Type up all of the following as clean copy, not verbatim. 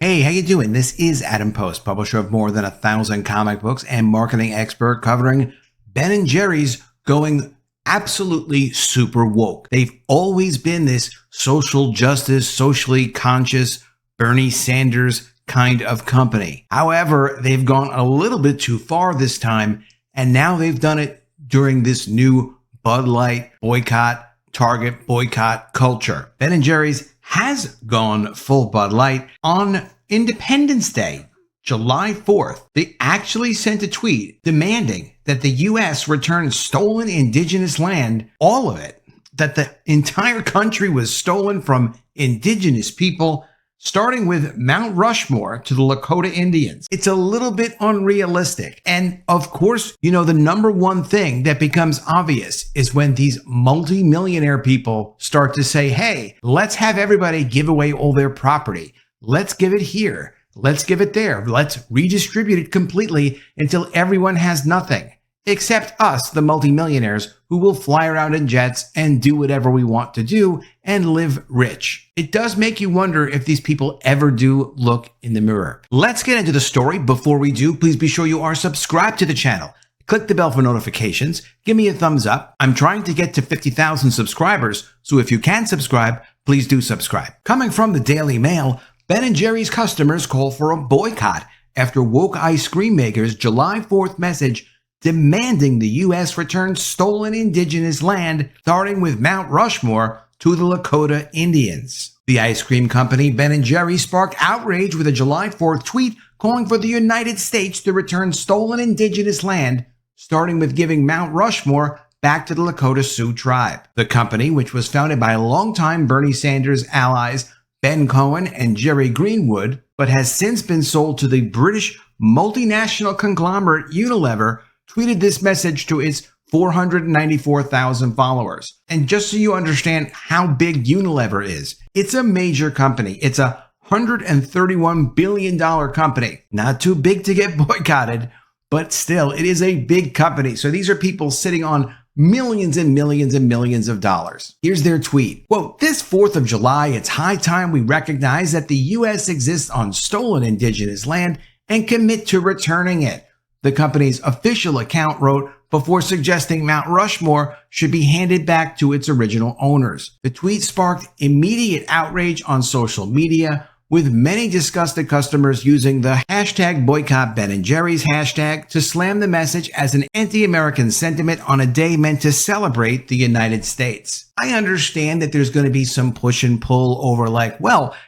Hey, how you doing? This is Adam Post, publisher of more than 1,000 comic books and marketing expert covering Ben & Jerry's going absolutely super woke. They've always been this social justice, socially conscious, Bernie Sanders kind of company. However, they've gone a little bit too far this time, and now they've done it during this new Bud Light boycott, Target boycott culture. Ben & Jerry's has gone full Bud Light on Independence Day, July 4th. They actually sent a tweet demanding that the U.S. return stolen indigenous land, all of it, that the entire country was stolen from indigenous people, starting with Mount Rushmore to the Lakota Indians. It's a little bit unrealistic. And of course, the number one thing that becomes obvious is when these multi-millionaire people start to say, hey, let's have everybody give away all their property. Let's give it here. Let's give it there. Let's redistribute it completely until everyone has nothing. Except us, the multimillionaires, who will fly around in jets and do whatever we want to do and live rich. It does make you wonder if these people ever do look in the mirror. Let's get into the story. Before we do, please be sure you are subscribed to the channel. Click the bell for notifications. Give me a thumbs up. I'm trying to get to 50,000 subscribers, so if you can subscribe, please do subscribe. Coming from the Daily Mail, Ben & Jerry's customers call for a boycott after woke ice cream makers' July 4th message demanding the U.S. return stolen indigenous land, starting with Mount Rushmore to the Lakota Indians. The ice cream company Ben & Jerry's sparked outrage with a July 4th tweet calling for the United States to return stolen indigenous land, starting with giving Mount Rushmore back to the Lakota Sioux tribe. The company, which was founded by longtime Bernie Sanders allies Ben Cohen and Jerry Greenwood, but has since been sold to the British multinational conglomerate Unilever, tweeted this message to its 494,000 followers. And just so you understand how big Unilever is, it's a major company. It's a $131 billion company. Not too big to get boycotted, but still, it is a big company. So these are people sitting on millions and millions and millions of dollars. Here's their tweet. Quote, "This 4th of July, it's high time we recognize that the U.S. exists on stolen indigenous land and commit to returning it," the company's official account wrote before suggesting Mount Rushmore should be handed back to its original owners. The tweet sparked immediate outrage on social media, with many disgusted customers using the hashtag boycott Ben & Jerry's hashtag to slam the message as an anti-American sentiment on a day meant to celebrate the United States. I understand that there's going to be some push and pull over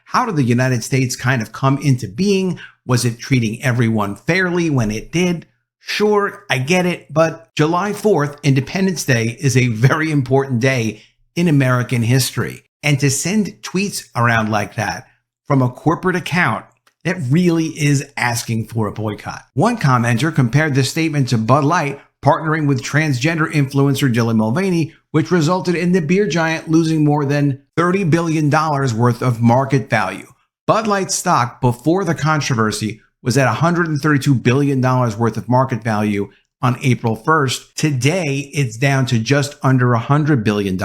how did the United States kind of come into being? Was it treating everyone fairly when it did? Sure, I get it, but July 4th, Independence Day, is a very important day in American history. And to send tweets around like that from a corporate account, that really is asking for a boycott. One commenter compared the statement to Bud Light partnering with transgender influencer Dylan Mulvaney, which resulted in the beer giant losing more than $30 billion worth of market value. Bud Light stock before the controversy was at $132 billion worth of market value on April 1st. Today, it's down to just under $100 billion.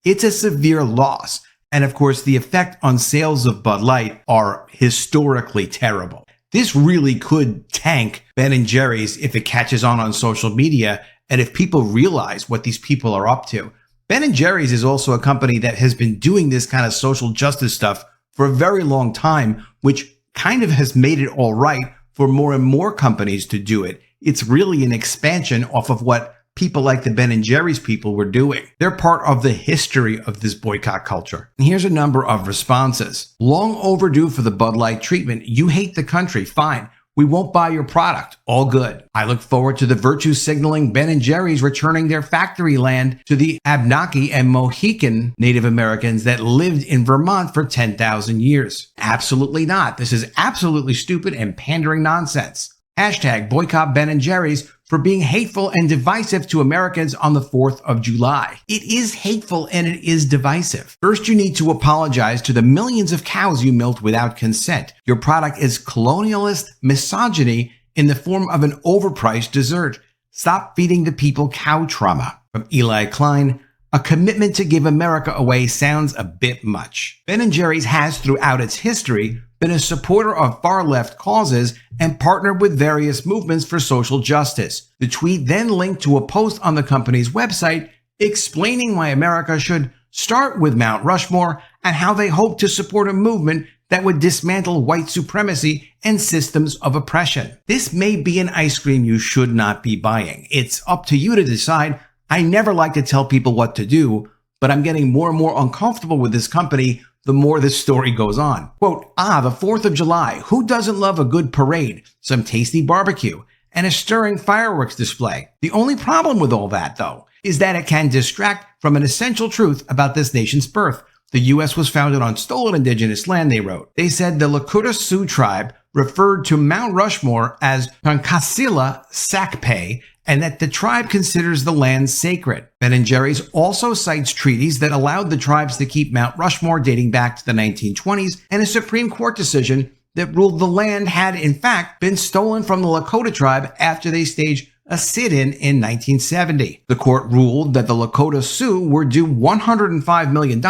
It's a severe loss. And of course, the effect on sales of Bud Light are historically terrible. This really could tank Ben & Jerry's if it catches on social media and if people realize what these people are up to. Ben & Jerry's is also a company that has been doing this kind of social justice stuff for a very long time, which kind of has made it all right for more and more companies to do it. It's really an expansion off of what people like the Ben & Jerry's people were doing. They're part of the history of this boycott culture. And here's a number of responses. Long overdue for the Bud Light treatment. You hate the country. Fine. We won't buy your product. All good. I look forward to the virtue signaling Ben & Jerry's returning their factory land to the Abenaki and Mohican Native Americans that lived in Vermont for 10,000 years. Absolutely not. This is absolutely stupid and pandering nonsense. Hashtag boycott Ben & Jerry's for being hateful and divisive to Americans on the 4th of July. It is hateful and it is divisive. First, you need to apologize to the millions of cows you milked without consent. Your product is colonialist misogyny in the form of an overpriced dessert. Stop feeding the people cow trauma. From Eli Klein, a commitment to give America away sounds a bit much. Ben & Jerry's has, throughout its history, been a supporter of far-left causes, and partnered with various movements for social justice. The tweet then linked to a post on the company's website explaining why America should start with Mount Rushmore and how they hope to support a movement that would dismantle white supremacy and systems of oppression. This may be an ice cream you should not be buying. It's up to you to decide. I never like to tell people what to do, but I'm getting more and more uncomfortable with this company the more this story goes on. Quote, the 4th of July. Who doesn't love a good parade, some tasty barbecue, and a stirring fireworks display? The only problem with all that, though, is that it can distract from an essential truth about this nation's birth. The U.S. was founded on stolen indigenous land, they wrote. They said the Lakota Sioux tribe referred to Mount Rushmore as Pankasila Sakpe, and that the tribe considers the land sacred. Ben&Jerry's also cites treaties that allowed the tribes to keep Mount Rushmore dating back to the 1920s, and a Supreme Court decision that ruled the land had, in fact, been stolen from the Lakota tribe after they staged a sit-in 1970. The court ruled that the Lakota Sioux were due $105 million,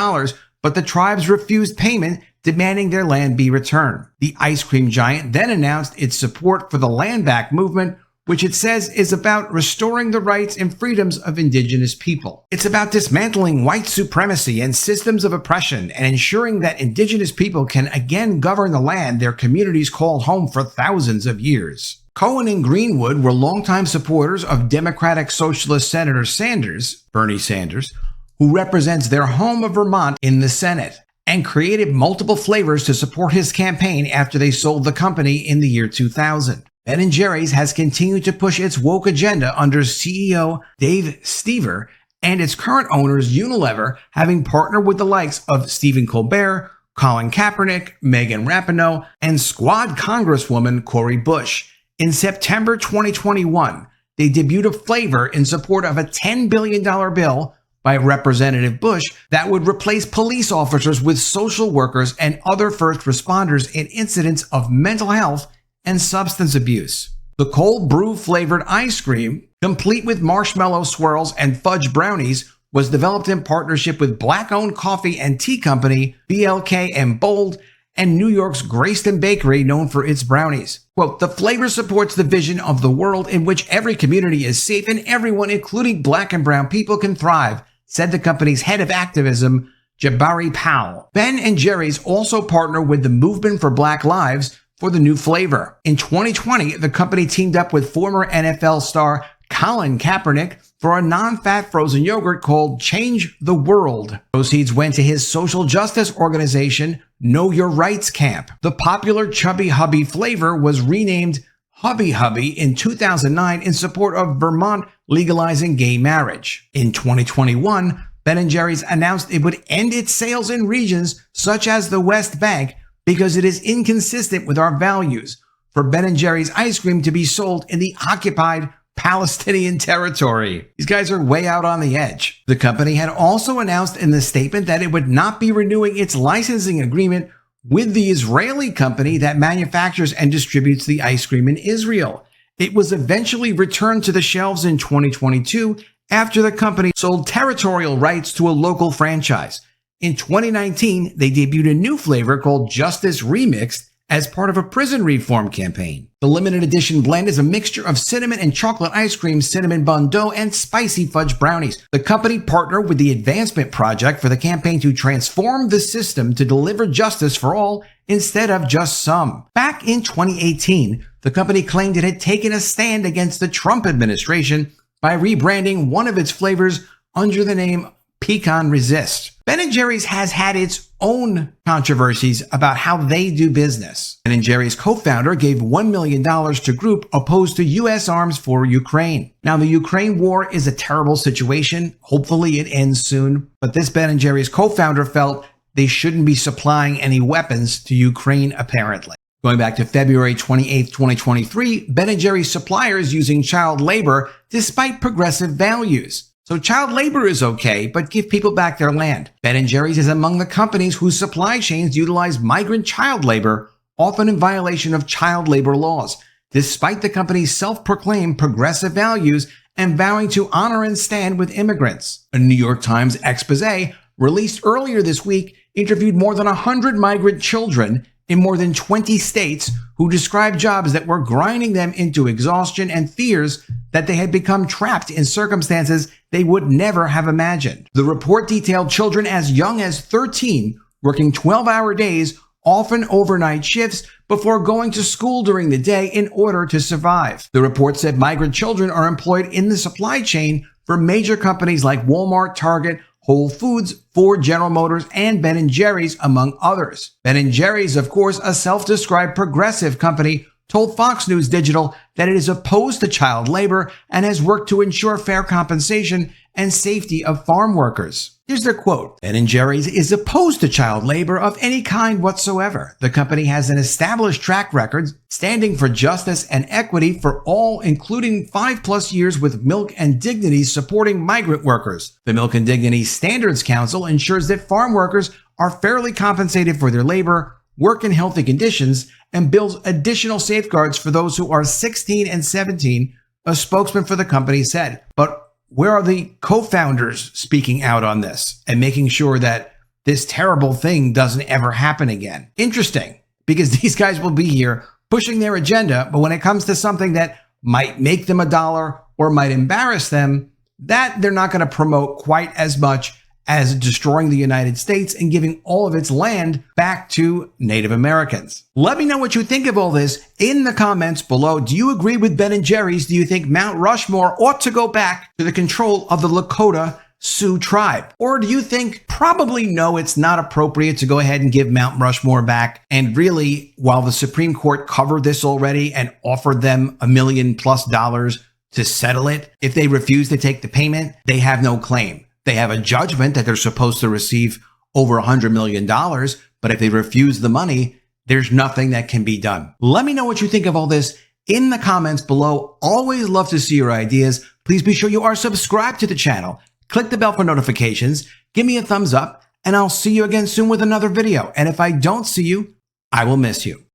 but the tribes refused payment, demanding their land be returned. The ice cream giant then announced its support for the Land Back movement, which it says is about restoring the rights and freedoms of indigenous people. It's about dismantling white supremacy and systems of oppression and ensuring that indigenous people can again govern the land their communities called home for thousands of years. Cohen and Greenwood were longtime supporters of Democratic Socialist Senator Sanders, Bernie Sanders, who represents their home of Vermont in the Senate, and created multiple flavors to support his campaign after they sold the company in the year 2000. Ben&Jerry's has continued to push its woke agenda under CEO Dave Stever and its current owners Unilever, having partnered with the likes of Stephen Colbert, Colin Kaepernick, Megan Rapinoe, and Squad Congresswoman Cori Bush. In September 2021, they debuted a flavor in support of a $10 billion bill by Representative Bush that would replace police officers with social workers and other first responders in incidents of mental health and substance abuse. The cold brew flavored ice cream, complete with marshmallow swirls and fudge brownies, was developed in partnership with Black-owned coffee and tea company BLK and Bold and New York's Grayston Bakery, known for its brownies. Quote, the flavor supports the vision of the world in which every community is safe and everyone, including Black and brown people, can thrive, said the company's head of activism, Jabari Powell. Ben&Jerry's also partnered with the Movement for Black Lives for the new flavor. In 2020, the company teamed up with former NFL star Colin Kaepernick for a non-fat frozen yogurt called Change the World. Proceeds went to his social justice organization, Know Your Rights Camp. The popular Chubby Hubby flavor was renamed Hubby Hubby in 2009 in support of Vermont legalizing gay marriage. In 2021, Ben&Jerry's announced it would end its sales in regions such as the West Bank because it is inconsistent with our values for Ben&Jerry's ice cream to be sold in the occupied Palestinian territory. These guys are way out on the edge. The company had also announced in the statement that it would not be renewing its licensing agreement with the Israeli company that manufactures and distributes the ice cream in Israel. It was eventually returned to the shelves in 2022 after the company sold territorial rights to a local franchise. In 2019, they debuted a new flavor called Justice Remixed as part of a prison reform campaign. The limited edition blend is a mixture of cinnamon and chocolate ice cream, cinnamon bun dough, and spicy fudge brownies. The company partnered with the Advancement Project for the campaign to transform the system to deliver justice for all instead of just some. Back in 2018, the company claimed it had taken a stand against the Trump administration by rebranding one of its flavors under the name Pecan Resist. Ben&Jerry's has had its own controversies about how they do business. Ben&Jerry's co-founder gave $1 million to group opposed to U.S. arms for Ukraine. Now, the Ukraine war is a terrible situation. Hopefully it ends soon. But this Ben&Jerry's co-founder felt they shouldn't be supplying any weapons to Ukraine, apparently. Going back to February 28, 2023, Ben&Jerry's suppliers using child labor despite progressive values. So child labor is okay, but give people back their land. Ben&Jerry's is among the companies whose supply chains utilize migrant child labor, often in violation of child labor laws, despite the company's self-proclaimed progressive values and vowing to honor and stand with immigrants. A New York Times expose released earlier this week interviewed more than 100 migrant children in more than 20 states who described jobs that were grinding them into exhaustion and fears that they had become trapped in circumstances they would never have imagined. The report detailed children as young as 13 working 12-hour days, often overnight shifts, before going to school during the day in order to survive. The report said migrant children are employed in the supply chain for major companies like Walmart, Target, Whole Foods, Ford, General Motors, and Ben&Jerrys, among others. Ben&Jerrys, of course, a self-described progressive company, told Fox News Digital that it is opposed to child labor and has worked to ensure fair compensation and safety of farm workers. Here's their quote. Ben&Jerrys is opposed to child labor of any kind whatsoever. The company has an established track record standing for justice and equity for all, including 5+ years with Milk and Dignity supporting migrant workers. The Milk and Dignity Standards Council ensures that farm workers are fairly compensated for their labor, work in healthy conditions, and builds additional safeguards for those who are 16 and 17, a spokesman for the company said. But where are the co-founders speaking out on this and making sure that this terrible thing doesn't ever happen again? Interesting, because these guys will be here pushing their agenda, but when it comes to something that might make them a dollar or might embarrass them, that they're not going to promote quite as much as destroying the United States and giving all of its land back to Native Americans. Let me know what you think of all this in the comments below. Do you agree with Ben&Jerrys? Do you think Mount Rushmore ought to go back to the control of the Lakota Sioux tribe? Or do you think probably no, it's not appropriate to go ahead and give Mount Rushmore back? And really, while the Supreme Court covered this already and offered them $1 million+ to settle it, if they refuse to take the payment, they have no claim. They have a judgment that they're supposed to receive over $100 million, but if they refuse the money, there's nothing that can be done. Let me know what you think of all this in the comments below. Always love to see your ideas. Please be sure you are subscribed to the channel. Click the bell for notifications. Give me a thumbs up, and I'll see you again soon with another video. And if I don't see you, I will miss you.